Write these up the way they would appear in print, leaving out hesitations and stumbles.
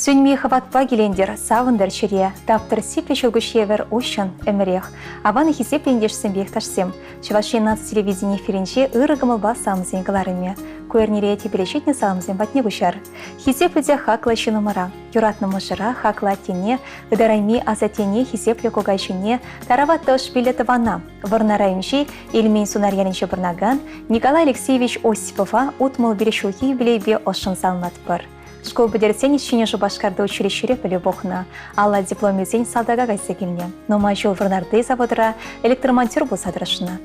Сөнме хаватпа келендер савындар чире, таптыр сипле чөлгүшевер ощан эмерех. Аваны хисеплендешсен бекташсем. Чувашия наци телевидение эфиринче ырыгымылба самызен кыларыме. Куэрнире тепелечетне самызен батне гушар. Хисепледе хакла чинумара. Юратны мышыра хакла тене, ыдарайми азатене хисепле когайшине, тараватты шпилеты вана. Варнарайынчи Ильмень сунарьянинче бірнаган Николай Алексеевич Осипова утмыл берешулхи билейбе ошын салнатпыр. Школ бедерсен ищине жубашкарды училищере полюбохна, алла дипломезен салдага гайса келне. Но мажол варнарды заводыра электромонтер бұл садырышына.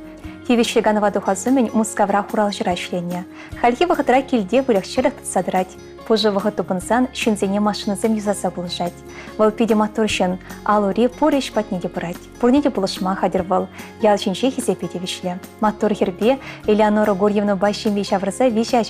Хивишлиганова духазумен мускавра хурал жыра ішлене. Хальхи вахытыра келде бүлікшелік садырать. Позже вахыту бынсан шынзене машинызым юзаса булышать. Вал пиде моторшын алури пореш патнеде брать. Пурнеде булышма хадир вал. Ялчинче хизепеде вишле. Мотор хербе Элеонора Горьевна байшин веща враса веща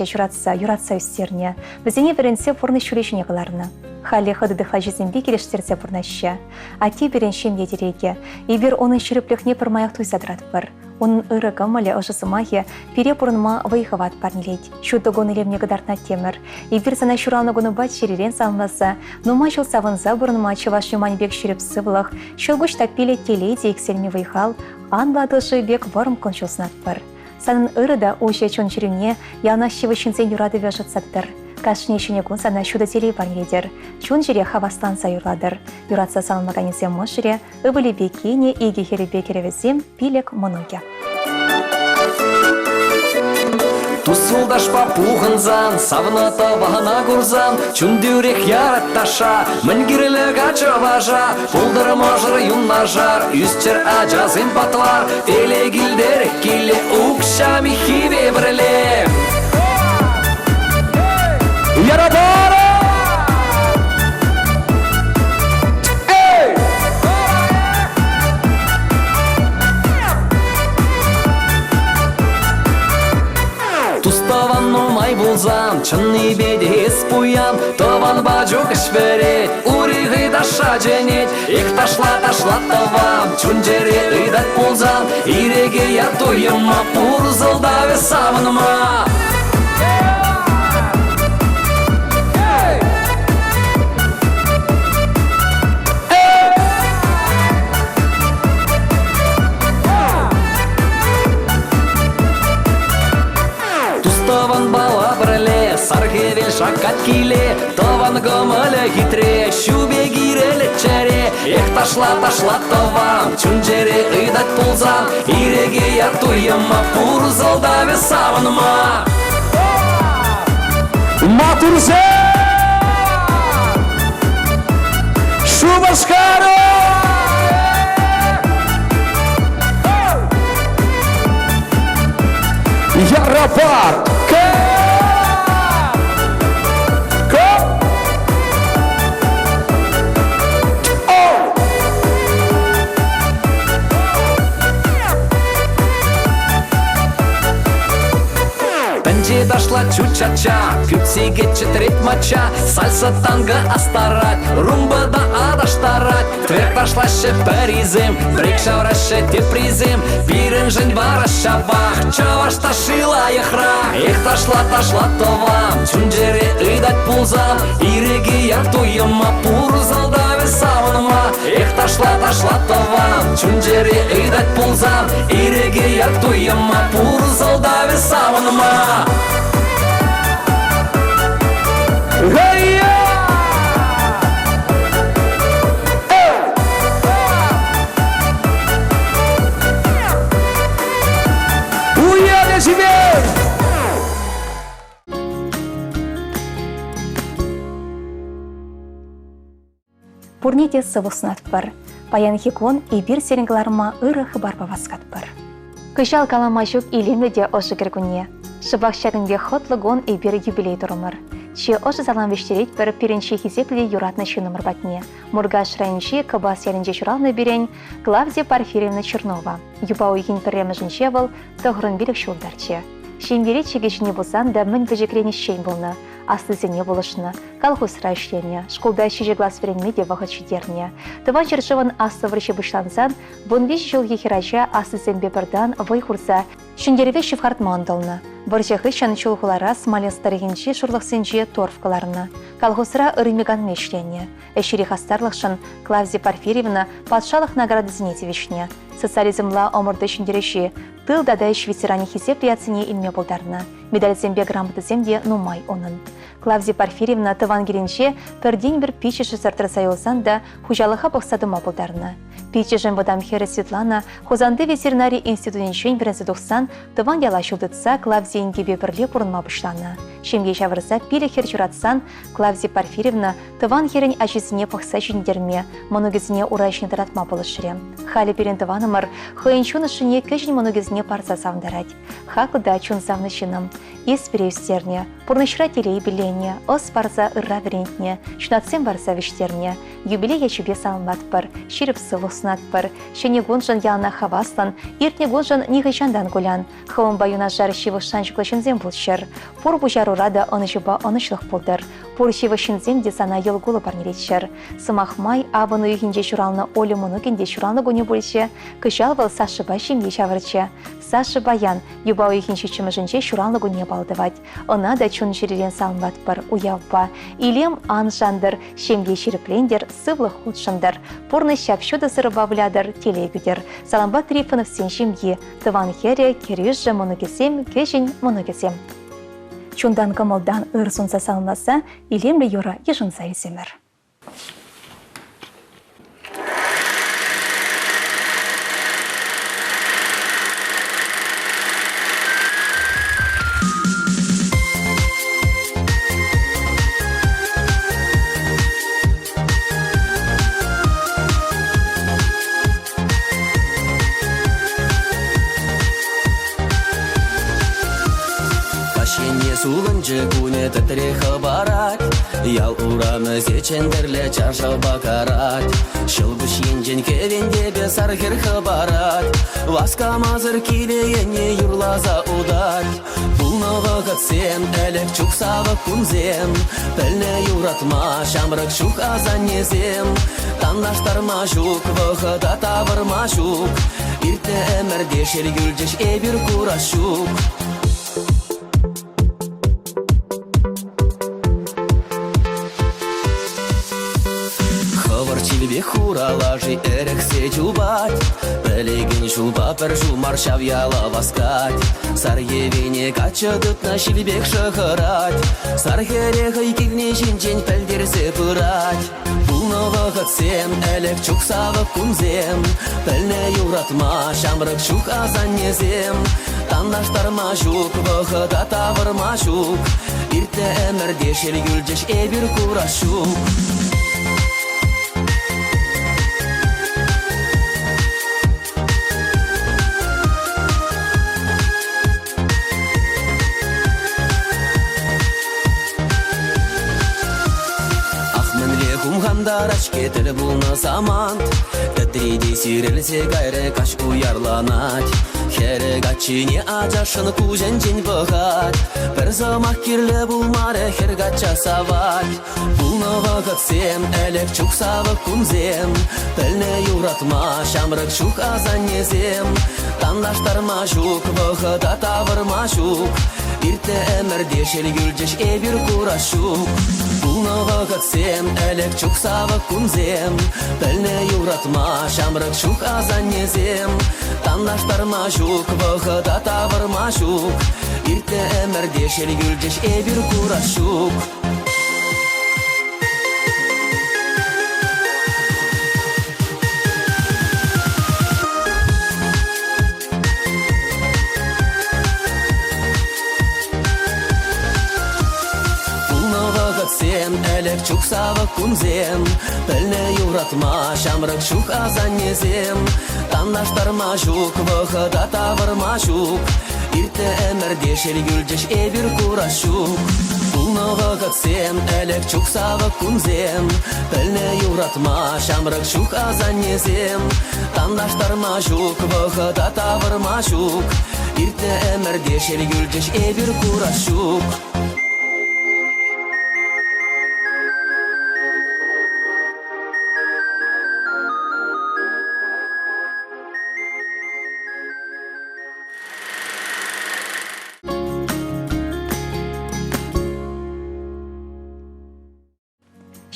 юратса үстерне. Бізене бірінсе форны шүрешіне қыларына. Хали ходы дыхлажизембе келештерсе бұрнаща. Ати береншем едереге. Ибер оның шүрепліхне пырмаяқ туйсадрат бір. Onun ırıgымылы ұжысымахе пере бұрынма вайхават парнелейд. Шудығын илемне гыдартна темір. Ибір сана шуралнығыны бат шеререн салмасы, нума жыл савынза бұрынма чываш юманбек шүріп сывылық, шылгуш таппеле телейде экселме вайхал, анладышы бек варым кончылсынат бір. Санын ырыда още чон жүріне яна шивышынзен юрады вяжыт саттыр. Кашне шынекун сана шуда телей парнелейдер. Чон жире хавастан сайырладыр. Юратса салмаганезем мошыре, ыбылі бекене, иге хері бекеревезем пилек монуге. Тусулдаш папухынзан, савната вағына гурзан, чундюрек яратташа, мінгірілі ғачы важа, пулдыры можыр юннажар, үстер ажазын батвар, телегілдер келі ұқшами хиве бірле. Ярадара! Туставан нумай булзан, чынны беде эспуян, таван баджук ішвере, ури гыдаша женет, их ташла тавам, чунджере ыдат булзан, иреге ятуйыма, пурзылдаве савынма. Саргевел шакат киле, таван гамале хитре, шубе гиреле чаре, эх ташла тавам, чунджере ыдат пулзам, иреге ятуйыма, пурзылдаве савынма. Матурзе! Шубашкаро! Ярапат! Дошла чу-ча-ча, кютсиге четырет мача, сальса танго астарат, румба да адаштарат, твер дошла ше паризем, брейк шавраще тепризем, бирен жень вараща бах, чаваш ташила ехра, эх ташла товам, чунджере ыдат пулзам, иреги ятуйыма, пурзалдаве савынма, эх ташла товам, чунджере ыдат пулзам, иреги ятуйыма, пурзалдаве савынма. Уяля себе! Пурнете сывыснат бар. Паян хикон и бир серенгларма ыры хыбар баваскат бар. Кышал каламашук илемледе ошы кергуне. Шыбак шагынбе хотлыгон и бир юбилей турымыр. Че ошы залан вештерет бір пиренче хизепле юратны шынымыр батне. Мургаш райынче кабас ярынче шуралны берен Клавдия Порфирьевна Чернова. Юба уйгин пірремі жынче был, тоғырын билік шулдарче. Шембере чеге жіне болсан да мін бөжекрені шейн болны. астызене болышны, колхозра ішлене, школда 6 класс веренмеде вағыт шедерне. Тыван жершывын асты врачы бұшлансан, бұн 5 жылғы херача астызен бебірдан вай хурса, шүндереве шифхартман дылны. Боржағы шан чулғылара Смоленстарығынчи шурлықсынчи торфкаларына. Колхозра ырымеган мешлене. Эшири хастарлықшын Клавзия Порфирьевна патшалық награды зенетевишне. Социализмла омырды шүндереші, тыл дадайш ветеране хисеп рияцыне илме болдарына. Медаль зембе грамоты земде нумай онын. Клавзия Порфирьевна тыван келінше пірден бір пичеші сартыр сайылсан да хужалыға бұқсадыма болдарына. Пичешін бұдам хері Светлана Хозанды ветеринарий институтыншен бірінсі тұқсан тыван яла шылдытса Клавзия ингебе бірле бұрынма бұшланы. Шемге шавырса пилі хер жүратсан Клавзия Порфирьевна тыван херін әжесіне пықса жүндерме, моногезіне урайшын таратма болышыры. Халі перен тыванымыр, хыйынчуны шыне көжін моногезіне парса савндарад. Хақыда чун савны шыным. Ес переустерне, пұрнышыра телей біленне, ос парса ырра верентне, шынатсен барса вештерне. Юбилей ячубе салынбат бар, шеріп сылық бар. Шене гонжан ялна хаваслан, иртне гонжан нихайшандан гулян. Хауын баюна жар шивы шанчықлы шынзем бұлшыр. Пор бұжар урада оныжыба онышлық болдыр. Пор шивы шынзем де сана елгулы барнеретшір. Сымақ май авыны үйінде журалны олы мұнығінде журалны гөне бөлші. Кышалвал Сашыба шемге шавырчы. Сашы баян, юба үйхінші чымыжынче журалны гөне балдывать. Она да чун жеререн салынбат бар, уявба. Илем ан жандыр, шемге шеріплендер, сывлық худшындар. Порны шапшуды сырыбавлядыр, телегудер. Саламбат Трифонов сен шемге. Тыван хере, керюжжы мұнығесем, кешін мұнығесем. Чундан кымылдан ыр сонса салынласа, илемлі юра ежынса есемір. Сулынчы куне тетреха барат, ял ураны зечендерле чаршал бакарат. Шылбыш енжен кевенде бе сархерха барат, васка мазыр килеене юрлаза удат. Пулнығы қатсен, әлік чуксавы кунзем, пәлне юратма, шамрық шук азанезем. Таннаштарма жук, вғыда тавырма жук, ирте әмірде шергүлжеш эбір курашук. Чилбе хуралажи эрексе чулбать, пелеген чулба пержу маршав яла васкать. Сарьевене качадыт на шилбек шахарать, сархерехай кивне шинчень пельдерсе пырать. Пулного қатсем, әлек чуксавы кунзем, пельне юратма, шамрық шук азанезем. Таннаштарма жук, вғыда тавырма жук, ирте әмірде шергүлжеш эбір курашук. Кумгандарач кетіл бұлны самант, тәттірейде сирелсе гайры каш уярланат. Хәрі гатчине ажашын кужен-жен бұғат, бір замақ керлі бұлмары хер гатча сават. Бұлныға қатсем, әлік чуксавы кунзем, пәлне юратма, шамрық шук азанезем. Таннаштарма жук, бұғыда тавырма жук, ирте әмірде шергүлжеш эбір курашук. Бұлныға қатсем, әлік чуксавы кунзем, пәлне юратма, шамрық шук азанезем. Таннаштарма жук, вғыда тавырма жук, ирте әмірде шергүлжеш эбір курашук. Сен әлік чуксавы кунзем, пәлне юратма, шамрық шук азанезем. Таннаштарма жук, вғыда тавырма жук, ирте әмірде шергүлжеш эбір курашук. Бұлныға қатсем, әлік чуксавы кунзем, пәлне юратма, шамрық шук азанезем. Таннаштарма жук, вғыда тавырма жук, ирте әмірде шергүлжеш эбір курашук.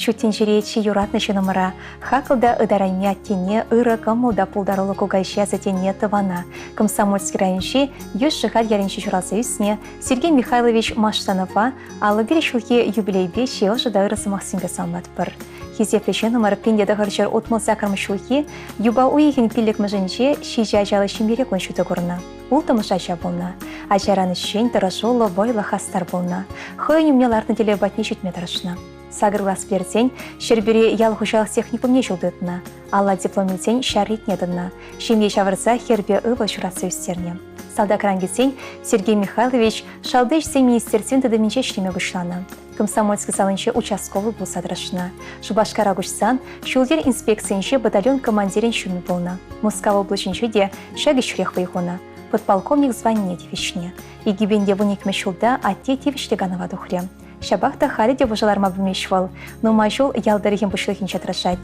шуттен жеречи юратнышы номера. Хакылда ыдарайме аттене ыры кымылда пулдарылы кугайша затене тывана. Комсомольский районши юж жихар яренши журалса үсіне Сергей Михайлович Маштанова алы бір шулхи юбилейбе шеылжы да ырысы Максимге салмат бір. Хизеплеші номер пендеді ғыршыр отмылса кірмішулхи юба уйхен пилік мүжінже шижа жалы шимбере коншуды көріні. Ул тымышача болна. Ажараны шен тұрашолы бойлы хастар болна. Хойын умнеларны деле батне жүтме тұрышына. Сагырлас берден, шербере ялғушалық техникумне жылдытына. Алла дипломитен шаритнедына. Шемге шавырса хербе ывы шуратсы үстерне. Салдакран кетсен, Сергей Михайлович шалдыш сен министерствен тыдыминче шлеме бұшланы. Комсомольский салынче участковый был садрашна. Шубашкара гушсан, шулдер инспекциянче батальон командирен шуми болна. Москва облачынче де шаги шурех вайхона. Подполковник звание девичне. И гибенде вуникме шулда атте девичлеганова духре. Шабахта хариде вожаларма бумешвал, но мажул ялдарихим бушлыхин чатрашать.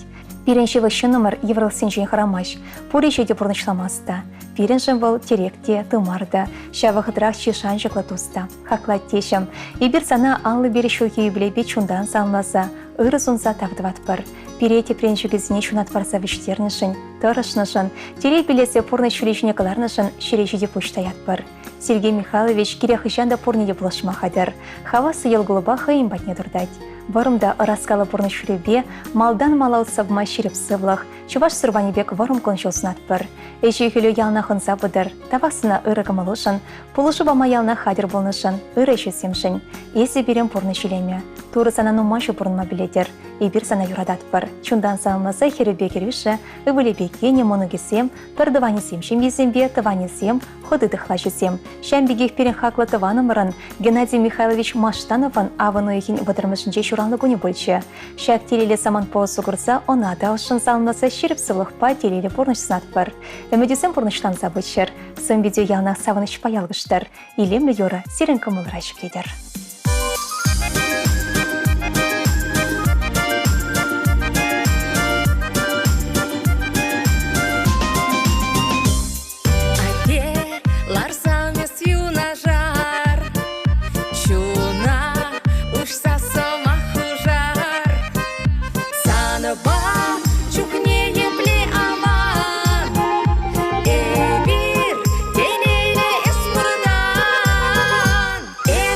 Пиренші вăщы номер евралсенчен харамаш, пурече де пурнышламаста. Пиреншін был теректе, тымарда, шавахыдрах чешан жаклатуста, хаклат тешем. И бір сана аллы бері шулхи юбилейбе чундан салмаса, ыры сунса тавдыват бір. Пирете пренчугізіне чунат варса виштернышын, тұрышнышын, терек білесе пурны шүречіне каларнышын, шерешеде пуштаят бір. Сергей Михайлович киряхышанда пурнеде булашма хадыр. Хавасы елгулыба хыйым батне дұрдать. Варымда ыраскалы пурны шүребе, малдан малау сабма шереп сывлах, чуваш сырванебек варым кончылсынат бір. Эші хүлі ялна хынса бұдыр, тавасына ыры кымылышын, пулышы бама ялна хадыр болнышын, ыры шүсемшін. Есі берем пурны шилеме, туры сана нумашы пурнма билетер, и бір сана юрадат бір. Чундан салмаса херебе керюші, ывылебеке не монугесем, пырдыванесем шембезембе, тыванесем, ходы дыхлашесем. Шәмбегех перен хаклы тыванымырын Геннадий Михайлович Маштанован авыны ехін вадырмышынче шуранлы гуне больче. Шәк телелі саман поосу курса, она да ұшын салмаса шеріп сывлықпа телелі порныштынат бір. Өмедесен порныштан забычыр. Сын видео ялнақ савыныш паялғыштыр. Илемлі йора серін кымылыра жүкледер.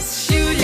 Shoot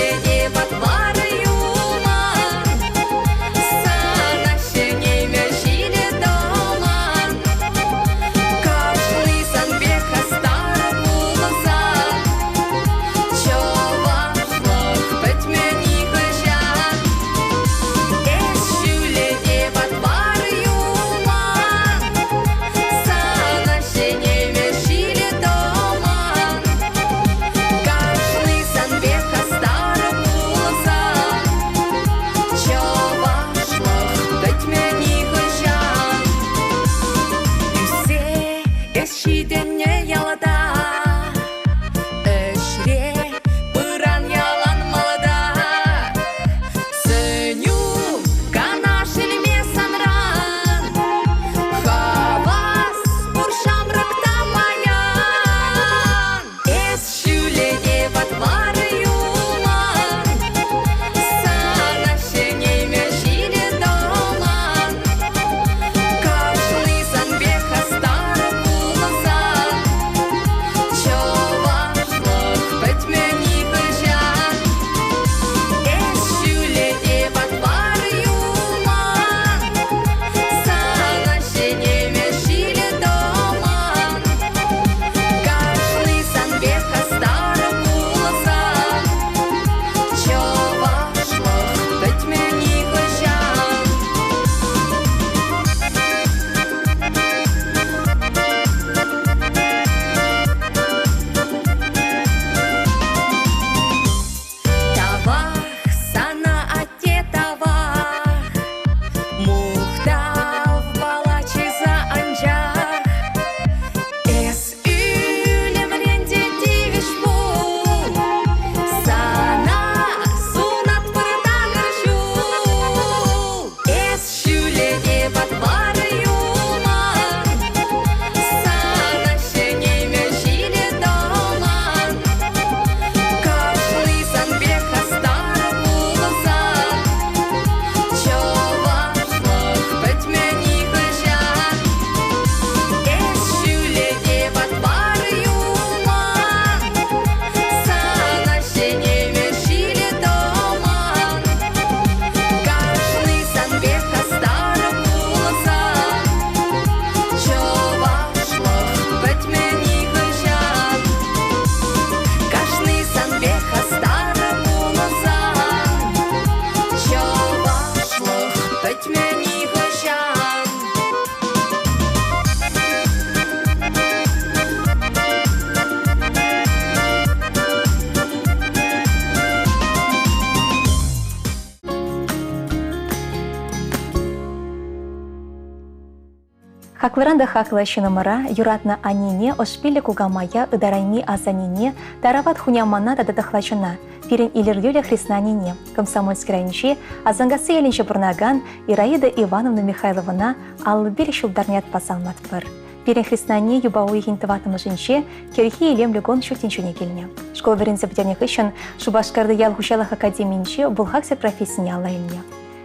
Хаклыранда хакла шиномара, юратна анине, ошпиле кугамая, ыдарайми азанине, тарават хунямана дадахлачана, пирен илердюля хриснанине, комсомольский райончи, азангасы еленче бурнаган, Ираида Ивановна Михайловна, аллыбир шулдарнят пасалмат пыр. Пирен хриснане юбауи хинтыватымы жинче, керхи елем легон шутинчуне келне. Школа верензе бдернек ищен, Шубашкарды ял хушалах академиинче, булхаксе профессияне алла елне.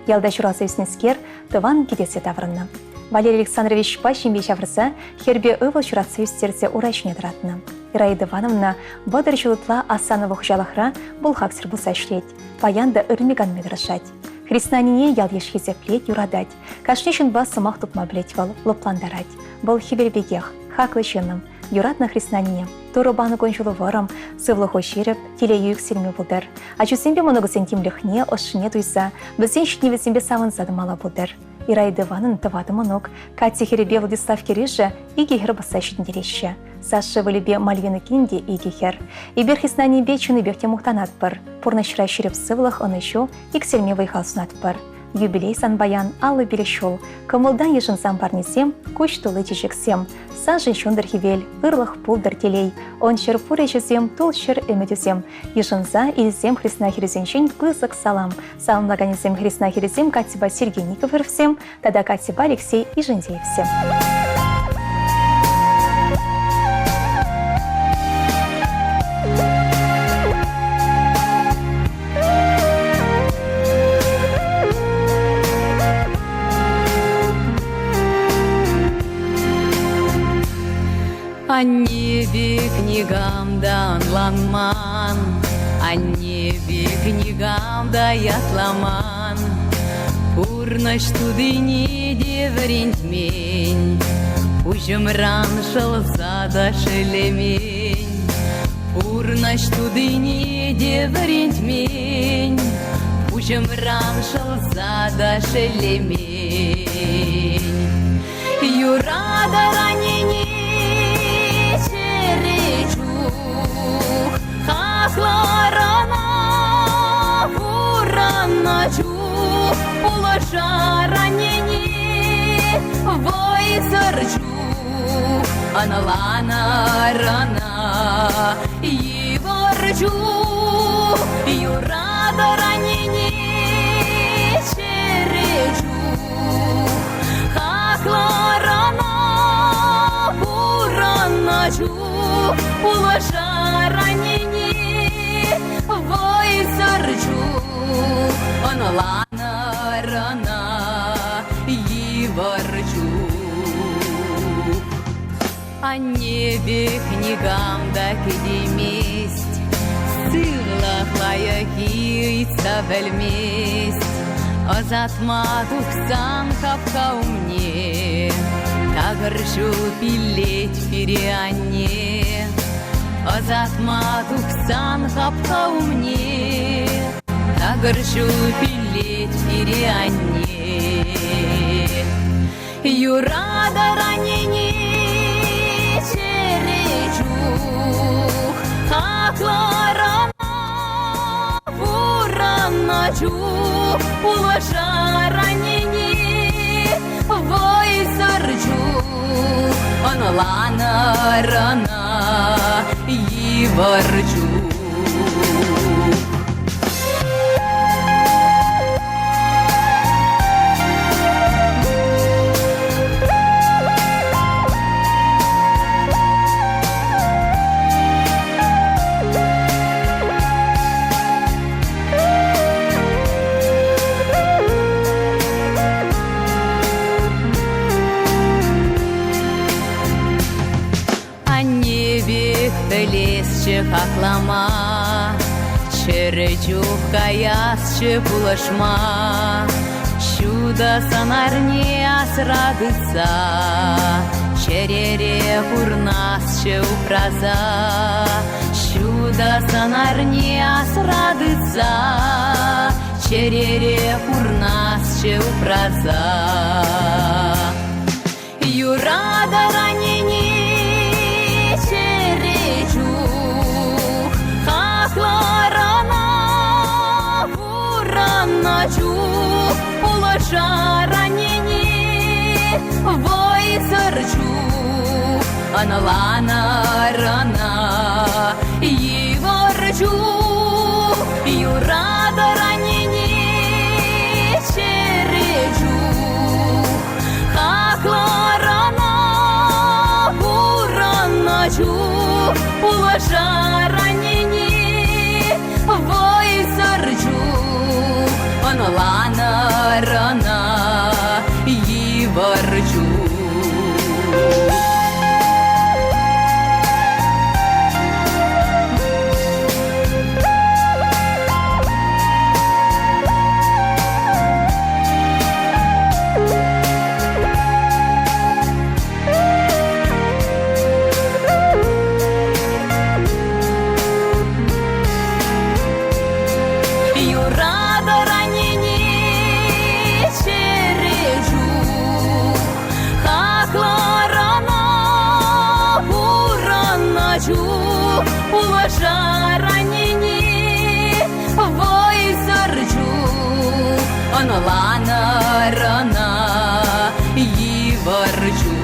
Ялда чурасы үснескер, тыван кедесе таврынна. Валерий Александрович Пащенбе чаврса, хербе ывыл чурасы үстерсе урачне дратна. Ираида Ивановна бодыр чулытла асанова хушалахра булхаксер булса шлеть, паянда ырмиган медрашать. Хриснанине ял ешхизеплеть юрадать, кашнешін бас сымақ тупма блетьвал, лопландарать. Был хибербегех, хаклы чынным, юратна хриснанине. Турубаны кончулы ворам, сывлы хошереп, теле юйк сельме булдыр. А чусембе много сентимлехне, ошшыне туйса, бізен шутневесембе савын задымала булдыр. Ираида Ивановна тывады монок, Катя херебе Владислав Кириши и гехер басащит дереща. Саша вылебе Мальвина Кинди и гехер. И берхиснани бечуны бехте мухтанат пар. Пурнашра шереп сывлах он еще и к сельме выйхалснат пар. Юбилей санбаян аллы берещол. Камылдан ешын сам парнесем, куч тулы чечексем. Сажен шундыр хивель, ырлах пулдыр телей. Он шер пуречесем, тул шер эмедюсем. Ешынса илсем хрисна хирезенчень пызык салам. Салам лаганесем хрисна хирезем Катиба Сергей Никифоров всем, тогда Катиба Алексей и Жендеев всем. А небе книгам да анланман, а небе книгам да ятламан. Пурнаш тудыне деврентмень, ужымран шылса да шелемень. Пурнаш тудыне деврентмень, ужымран шылса да шелемень. Юрада ранене Хасларана, вураначу, положа ранение, войсарчу, аналана рана, и ворчу, юрада ранение, черечу, хасларана, вураначу, положа ранение, войсарчу, аналана рана, и ворчу. А небе книгам да кедеместь, сырлахлая кийца вельместь, азатма тухсан капка умне, тагыршу пилеть переанне. Азатма тухсан капка умне, тагыршу пилеть переанне. Юрада ранене черечу, хакларана, вураначу, положа ранене, войсарчу, аналана рана, и ворчу. Лесче хаклама, черечух каясче пулашма, чудо санарне асрадыца, черере курнасче упраза, чудо санарне асрадыца, черере курнасче упраза. Юрада ранене Хасларана, вураначу, положа ранене, вой сырчу, аналана рана, Егорчу, юрада ранини черечу, хакларана бураначу, улажа ранини вой сырчу, аналана рана, Егорчу. Аналана рана Егорчу,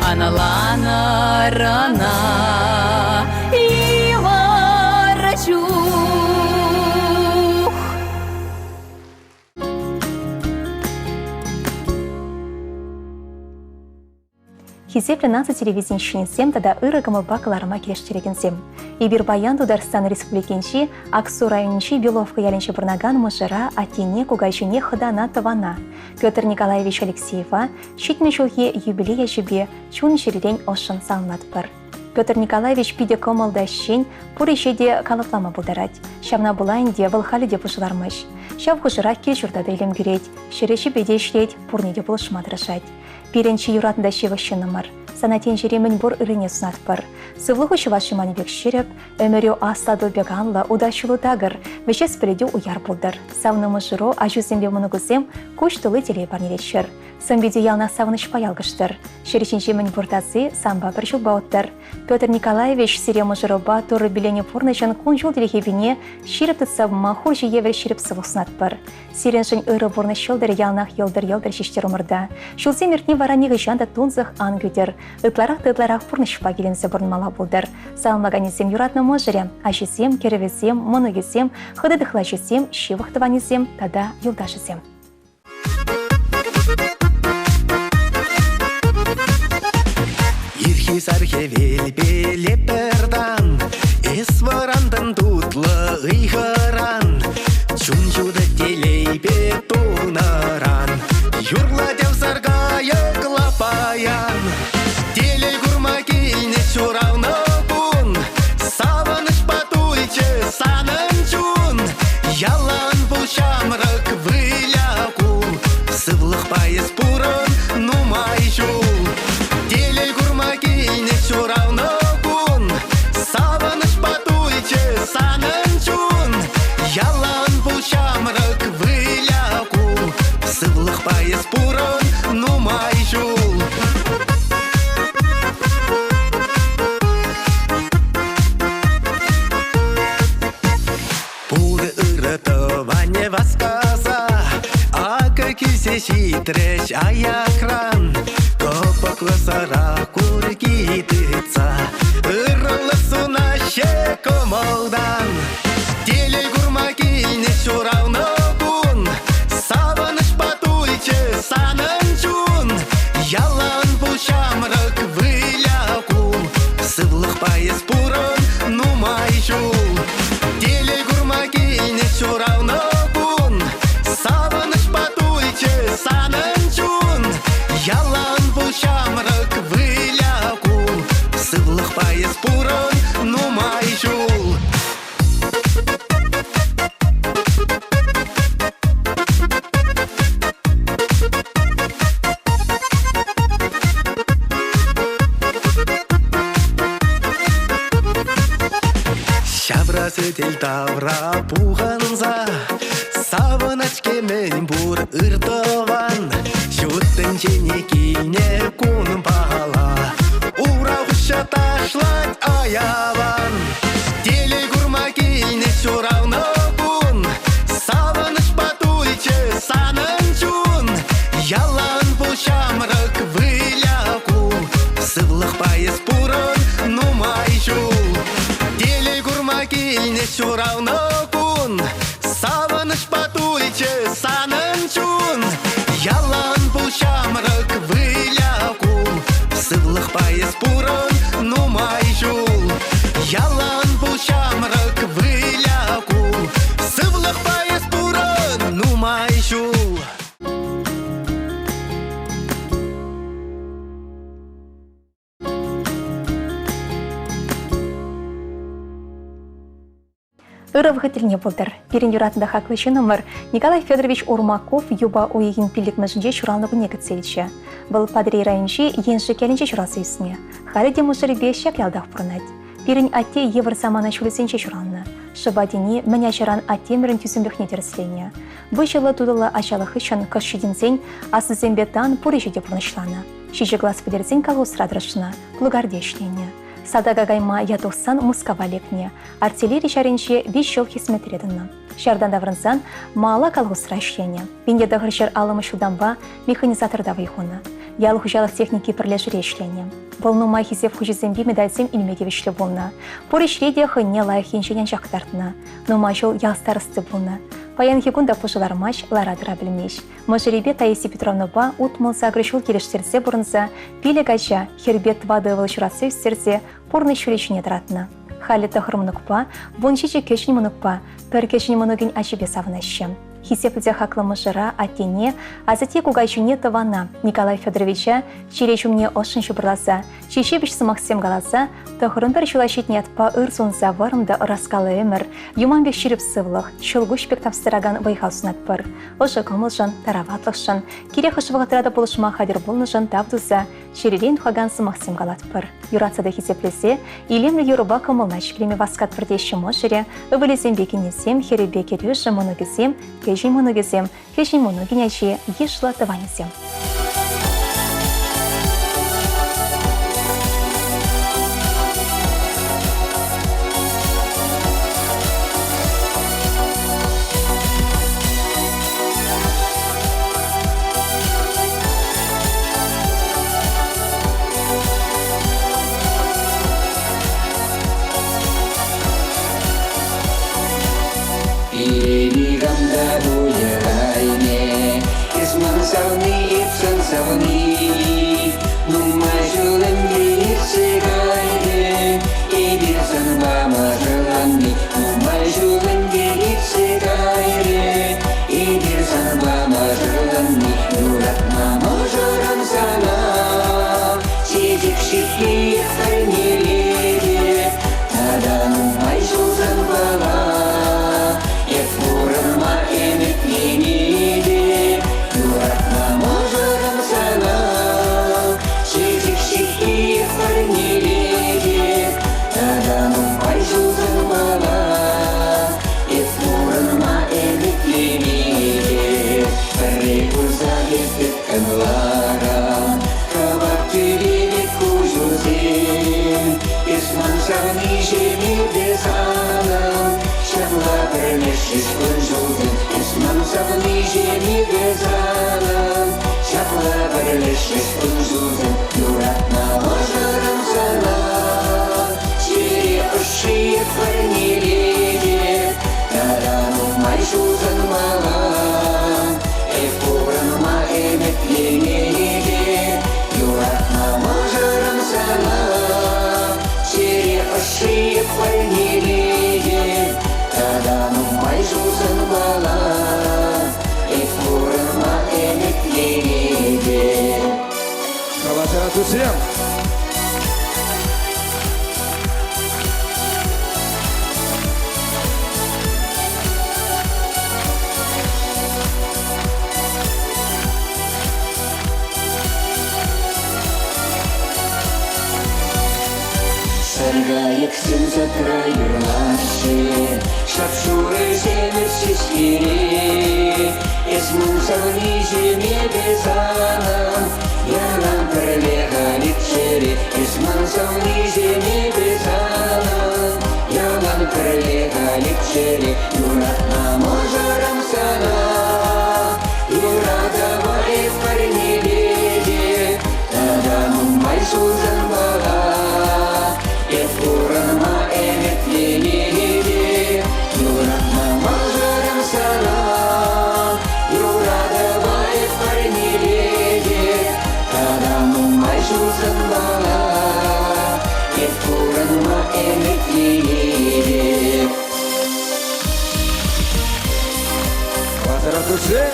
аналана рана Егорчу. Хизепле нация телевидениешінесем тада ырыгымы бакыларыма келештерегенсем. Ибир баян Татарстан Республикинчи Аксу районинчи Беловка ялинчи бурнаган мыжыра атине кугайчуне хыдана тывана. Петр Николаевич Алексеева щитме жылге юбилея жібе чун жеререн ошын салынатпыр. Петр Николаевич пиде комылда щень пуришеде калыплама булдарать. Шавна булайынде вылхали деп ұшылармыш. Шав хұжыра кел жұрдада илем күрет, шереші беде ішлет, пурнеде бұлышма дырашать. Пиренчи юратында шевы шынымыр. Санатен жеремін бұр үріне сунатпыр. Сывлығы шывашыманы бек шеріп, өмірі астаду беганлы удачылы тағыр, вешес піледе уяр бұлдыр. Савнымы жыру ажузембе мұны күзем көштілі телей барнелетшір. Сымбеде ялна савыныш паялғыштыр. Шерешінше мін бұртасы самба бір жыл бауыттыр. Петр Николаевич сиремы жырыба тұры білене пұрнышын күн жыл делегебіне шеріп тұтса махур жиевер шеріп сывы сунатпыр. Сиреншін үрі бұрны шылдыр ялнақ елдір шештер умырда. Шылзе мертне варанегі жанды тунзық ан күдер. Ытларақ пұрнышпа келінсе бұрнмала бұлдыр. Салынлағанесем юратны мұжырем, ашесем, керевесем, мұнығесем, хыдыдықлашесем, шевықтыванесем, тада юлдашесем. Ирхисархе велбеле пердан, эсварантан тутлы ыйхыран, чунчуды телейбе тунаран, юрла дев саргая клапаян, телей гурма кейне чуравны бун, саваныш патульче санынчун, ялан бұл шамрак вылякул, сывлық пайыз пурын нумай жул. Чуравны күн, савыныш патульче санынчун, ялан бұл шамрак вылякул, сывлық пайыз пурын нумай жул. Пуры ырытыване васказа, ака кисе щитрещ аякран, копықлы сара кургитыца, ырылы сунаще комалдан, телей гурма кейне чуравны күн, савыныш патульче санынчун, ялан бұл шамрак вылякул, сывлық пайыз пурын нумай жул. Телей гурма кейне чуравны күн, савыныш патульче санынчун, ялан бұл шамрак вылякул, сывлық пайыз пурын нумай жул. Шаврасы тел тавра пуғанза, савыныш кемен бұр ыртыван, шуттың жене кейне күн бала, урағыша ташлать аяван. Телей гурма кейне чуравны күн, савыныш патульче санынчун, ялан бұл сывлық пайыз пурын нумай жул. Деле гурма келне шурауны кун, савыныш батульчы санын чун. Ялан бұл шамрық выля кул, сывлық пайыз пурын нумай жул. Ялан бұл шамрық выля кул, сывлық пайыз пурын нумай жул. Ырывғытылне болдыр. Перен юратында хаклышы номер Николай Федорович Урмаков юба ойығын пилік мәжінде шуралнығы негіцелічі. Бұл падрей райыншы енші кәлінче шурасы үсіне. Харыде мұшыры бешек ялдақ бұрынад. Перен атте евір самана шулесенче шуралны. Шыбадені мәнячаран аттемірін түзімліхне теріслене. Бұл жылы тудылы ачалық үшін кышшыденсен асызембеттан пұрышыде бұрнышланы. Шижі глаз пілерзен колосрадырышына, плугардешлене. Садага гайма ятоқсан Мускава лекне, артиллерия шаренше 5 жыл хисметредіні. Шардан даврынсан мала колхозра ішлене. Бенде дағыршыр алымы шуданба механизаторда вайхуны. Ял хужалық техники бірлежіре ішлене. Бұл нумай хизеп хужизембе медальсем инмедевішлі болна. Пор ішреде хынне лайхеншенен жақтартына. Нумай жыл ялстарысты болна. Паян хекунда пұшылар маш ларадыра білмеш. Можеребе Таисия Петровна ба утмылса грышыл келештерсе бұрынса, пилі гача хербет вадывыл шурасы үстерсе порны шүречіне дыратына. Халі тұхырмынықпа, бұншече кешінімынықпа, пір кешінімынығын ашыбе савынашым. Хисепіде хақлымы жыра аттене, азате кугайшуне тывана Николай Федоровича черечумне ошын шубырласа, чешебішсі Максим галаса, тұхырын бір шулашетне атпа ырзунза варымда ыраскалы өмір, юманбек шіріп сывлық, шылгушпек тапсыраган байхал сунатпыр. Ошы кымылжын, тараватлықшын, керек ұшывағытырада болышма хадыр болныжын тавдуза, шеререн туғагансы Максим галатпыр. Юрацада хисеплесе, илемлі юруба кымылна шкілеме васкат бірдеші мошыре, өвілізем бекінесем, херебе керюші мұнығызем, кешін мұнығызем, кешін мұнығыняче ешла тыванесем. Всем! Саргаек сенза краюлашы, шапшуры земер шишкире, эсмун савни жеме безанам, ялан пролега ликшере, эсмун савни жеме безанам, ялан пролега ликшере, юратна можарам сана, юрадавай парни леде, таданум майсузан бала. Зе.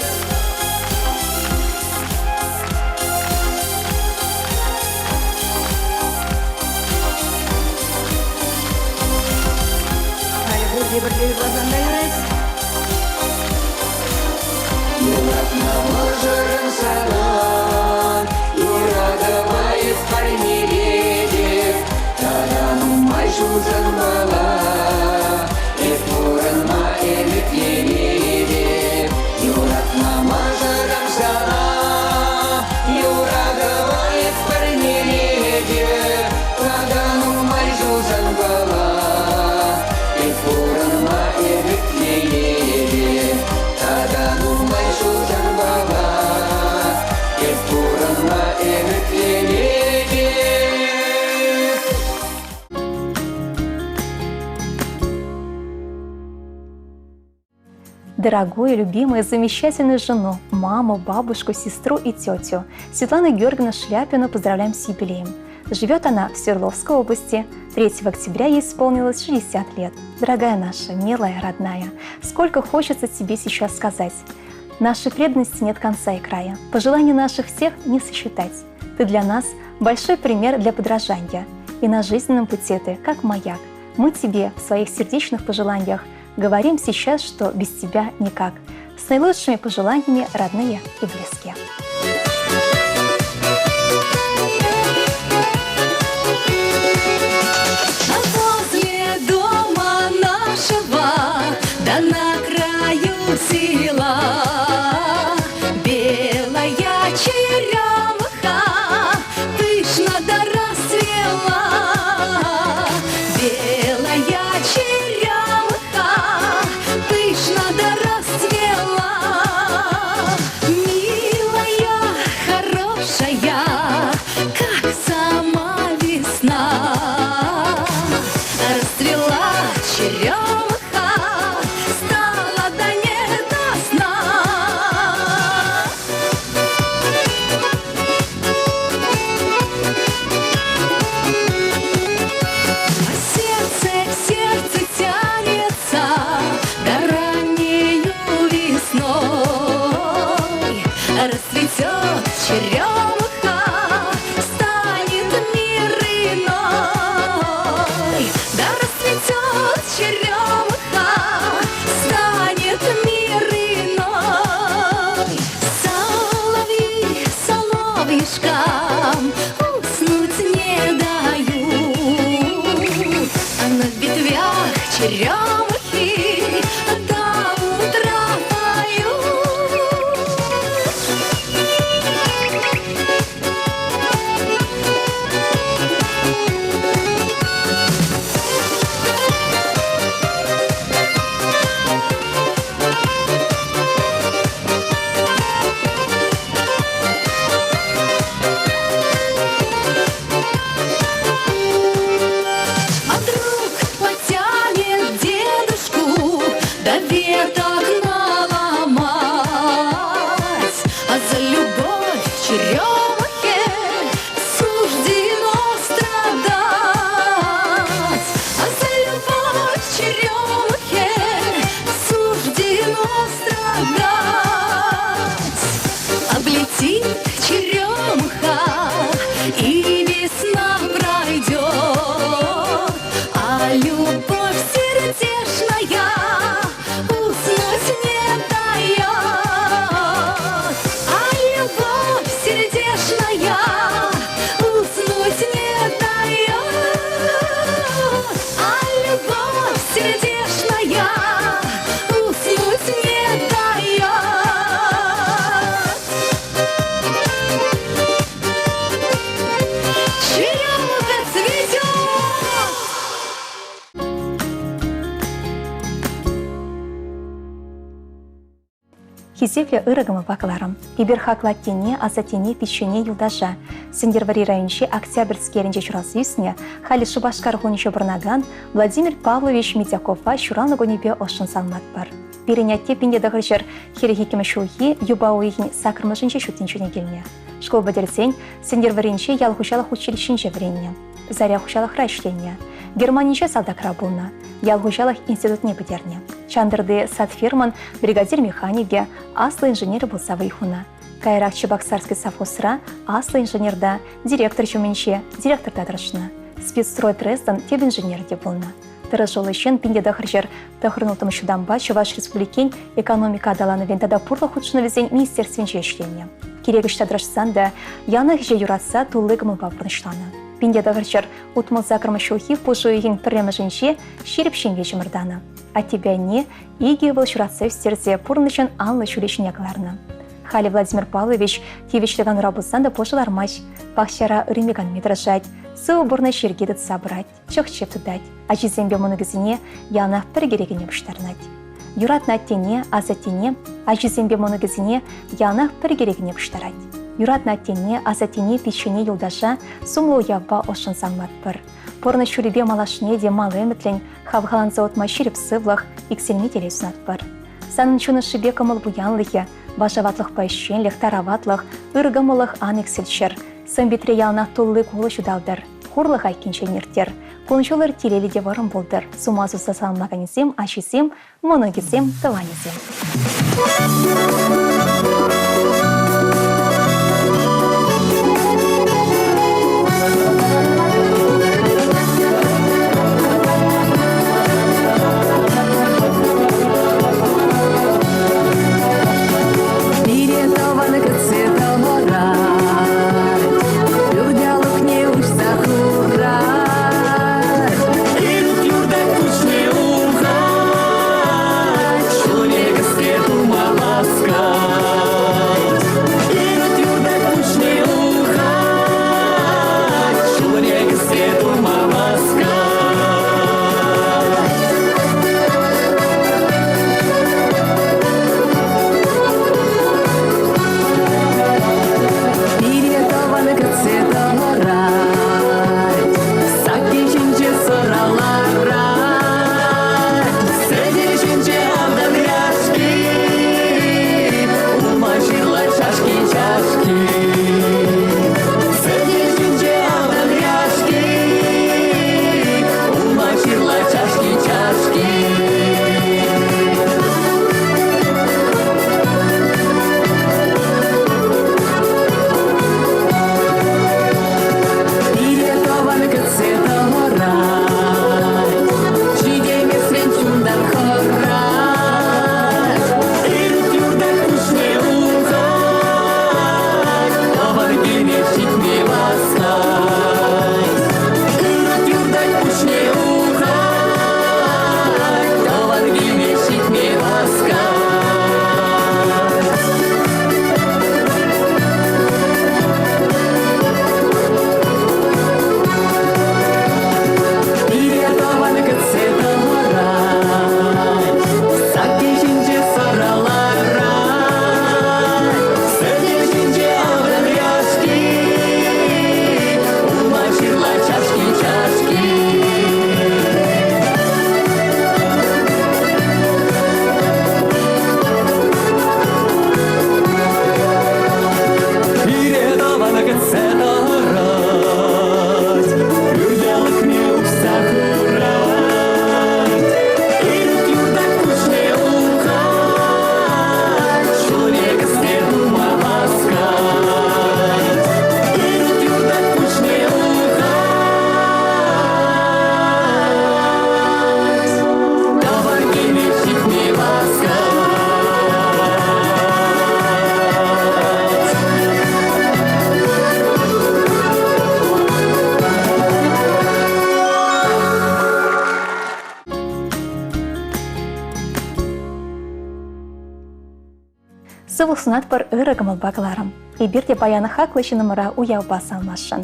Дорогую, любимую, замечательную жену, маму, бабушку, сестру и тетю Светлану Георгиевну Шляпину поздравляем с юбилеем. Живет она в Свердловской области. 3 октября ей исполнилось 60 лет. Дорогая наша, милая, родная, сколько хочется тебе сейчас сказать. Нашей преданности нет конца и края. Пожеланий наших всех не сосчитать. Ты для нас большой пример для подражания. И на жизненном пути ты, как маяк. Мы тебе в своих сердечных пожеланиях говорим сейчас, что без тебя никак. С наилучшими пожеланиями, родные и близкие. Возле дома нашего, да на краю села, белая черемуха пышно да расцвела. Белая черемуха пышно да расцвела. Милая, хорошая, как сама весна. Расцвела черемуха, стала да не до сна. А сердце к сердцу тянется, да раннею весной. Расцветет черемуха, станет мир иной. Да расцветет черемуха, станет мир иной. Соловьи соловьишкам уснуть не дают, а на ветвях черемухи до утра поют. А друг потянет дедушку, да веток наломать. А за любовь черемухе суждено страдать. А за любовь черемухе суждено страдать. Облетит черемуха, и весна пройдет, а любовь сердечная уснуть не дает. А любовь сердечная уснуть не дает. А любовь сердечная уснуть не дает. Черемуха цветет. Хизевле ырыгымы бакларым. Иберхакла тене, азатене печене юлдажа. Сендервари районче Октябрьский еренче чурасы юсне, хали Шубашкар гоничо бұрнаган Владимир Павлович Митякова шураны гонебе ошын салмат бар. Перенятте пенде дағырчар херехикемі шулхи, юбауихин сакырмышынче шутинчуне келіне. Школ бадерсен, сендерваринче ял хушалах училищенче вренне. Заря хушалах райшленне. Германийше салдакра булна. Ялгужалах институтне бідерне. Чандырды садферман, бригадир механиге, аслы инженер болса вайхуна. Кайрак Чебоксарский совхозра, аслы инженерда, директор чуменче, директор тадрышна. Спецстрой Дрезден теп инженер де болна. Тырыжыл үшін пинде дахыржер тахырнутым шуданба Чуваш республикин экономика адаланы вентада пурлы худшыны везен министерственче ішлене. Керегіш тадрышсан да, янық же юратса туллыгымы бапырнышланы. Пинде дахыржер утмыл закырмы шухи пужуйын пірремі жінше шеріпшенге жымырданы. А тебя не, иге был шуратса встерзе пурнышын анлы шулешіне кларны. Хали Владимир Павлович тевичліган рабылсан да пожылармаш, бақшара үремеган метражать, сыу бурны шергедет собрать, чық чепті дать, а жезембе мұнығызіне янақ бір керегіне бұштарнать. Юрат на тене, а за тене, а жезембе мұнығызіне янақ бір керегіне бұштарать. Юрат на тене, а за тене печене юлдаша сумлу ябба ошын саңмат бір. Порны шүребе малашне де малы әмітлен хавғаланза отма шеріп сывлық икселме телесунат бір. Санын чуны шыбе кымыл буянлығы, башаватлық пайшенлік, тараватлық, ыргымылық анық сілшір. Сын бетре ялнақ толлы қолы жүдалдыр. Хурлық айкеншенертер. Кончолыр телелі де варым болдыр. Сумазу сасалмағанезем, ашесем, моногезем, тыванезем. Сывық сунат бір ырығымыл бағыларым. Иберде баяны хақлы шынымыра уяу басалмашын.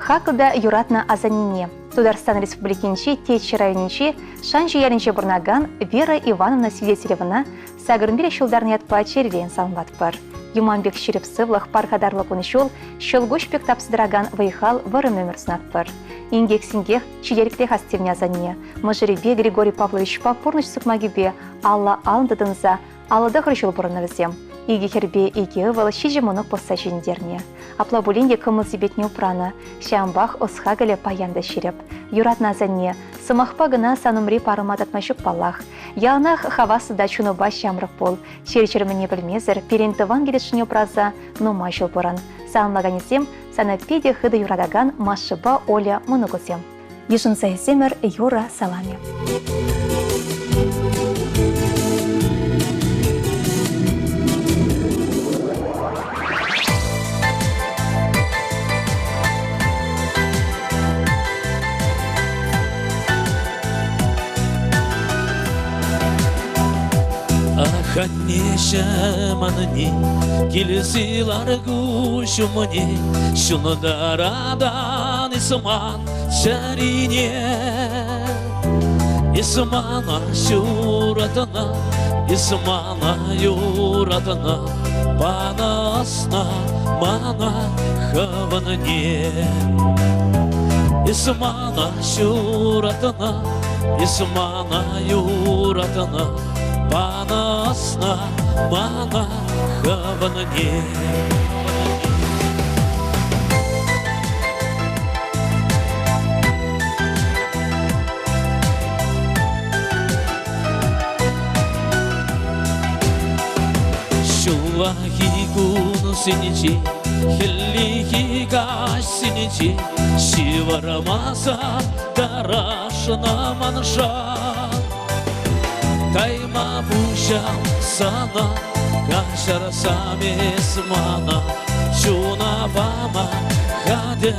Хақлда юратна азанине. Тударстан Республикинчи Течи районинчи Шанчи яринче бурнаган Вера Ивановна Свидетелевна сагырмбире шулдарны ятпа червен салмат бар. Юманбек шеріп сывлық пархадарлық унышул шылгушпек тапсыдыраган выйхал вырым өмір сынат бар. Ингексингех чидерікте хастевне азане. Мыжыребе Григорий Павлович Папурныч сықмагебе Алла алындыдынза Аллада хрыщыл бұрынны візем. Иге хербе иге ывал шижемонок посса жиндерне. Апла булинге кымыл зибетне упрана. Шамбах осхагале паянда ширеп. Юратна занне. Сымахпа гына санумри парымат атмашук паллах. Ялнах хавасы да чуноба шамрық пол. Шерчерміне білмезір, перентыван келешіне праза, но машыл бұрын. Санлаганесем, санатпеде хыды юрадаган машыба Оля мұнығызем. Ежін сайземір Юра Салами. Хатнеша манни, келесилар гушумни, шуно дарадан исман шарине, исмана шуратана, исмана юратана, панасна мана хаванне, исмана шуратана, исмана юратана. Панасна мана хаванне. Шулахи гун синичи, хеллихи гаш синичи, шиварамаса дарашна манша. Тайма бушам сана, кашар самес мана, чуна бама, хадер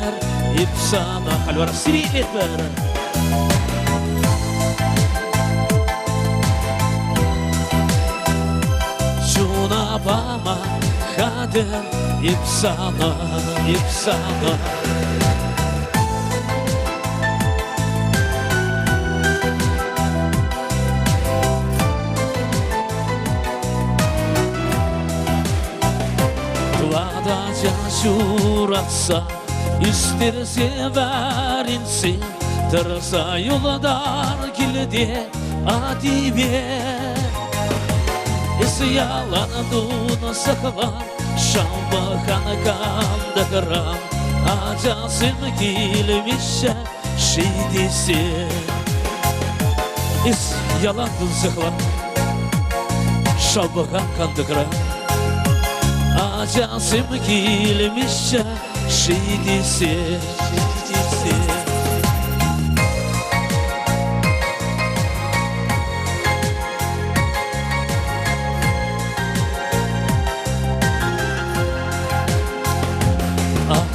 ипсана. Хальвар сирит бер. Чуна бама, хадер ипсана, ипсана. Şuratsa isterse verinsin, tırsa yollar kilidi adibe. Yalanduğunu saklan, şambakan kanda kıran, acasım kilmişe şidisi. Yalanduğunu saklan, şambakan kanda kıran, acasım kilmişe şidisi.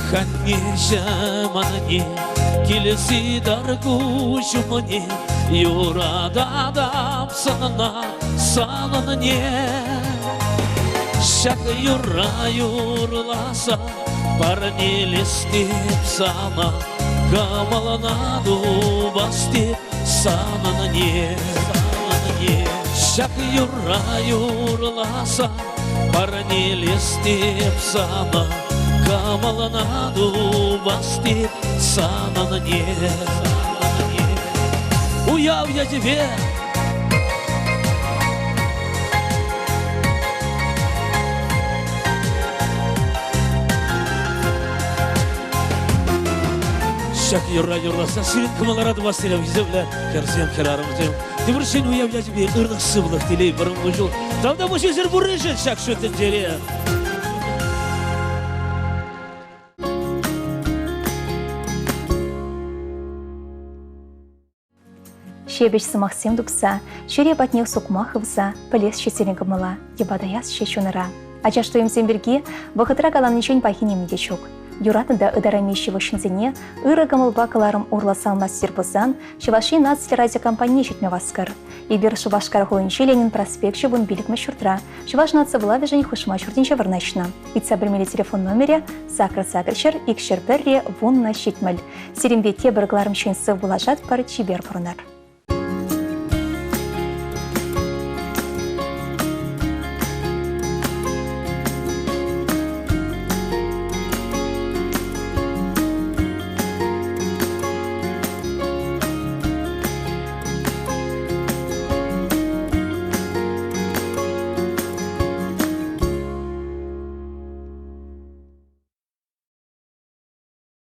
Ханнеша манне, келесі даргушу мне, юрададам санана, санане. Шак юра юрласа, парнелестеп сана, камалана дубастеп санане. Шак юра юрласа, парнелестеп сана, камалана дубастеп санане. Уяв я тебе. Шак юра юрласа, сирин кымалара дубастеп гизевле, керсем керарымтем. Деміршен уяв я тебе ырнық сывлық телей бұрын бұжыл. Талда бұл сөздер бұрын шак шөттен жере. Шебеш сымақсем дұқса, шере батнеу соқмақывса, пілес шеселін кымыла, ебадаяс шешунара. Ача что им земберге, вахытра калам ничень пахинем недечук. Юратында ыдарамейші вышынзене, ыры кымылба каларым урласалмас сербузан, шеваши нацлі радиокомпания жетме васкар. Ибір шывашкар холынче Ленин проспект жебун билікмі шуртра, шываш нацы была вежень хышма шуртинче варнашна. Итса білмелі телефон номере сакр-сакрчер, икшер бірре вунна щитміл. Серембе те біргларым шенсі булажат пары чибер бұрынар.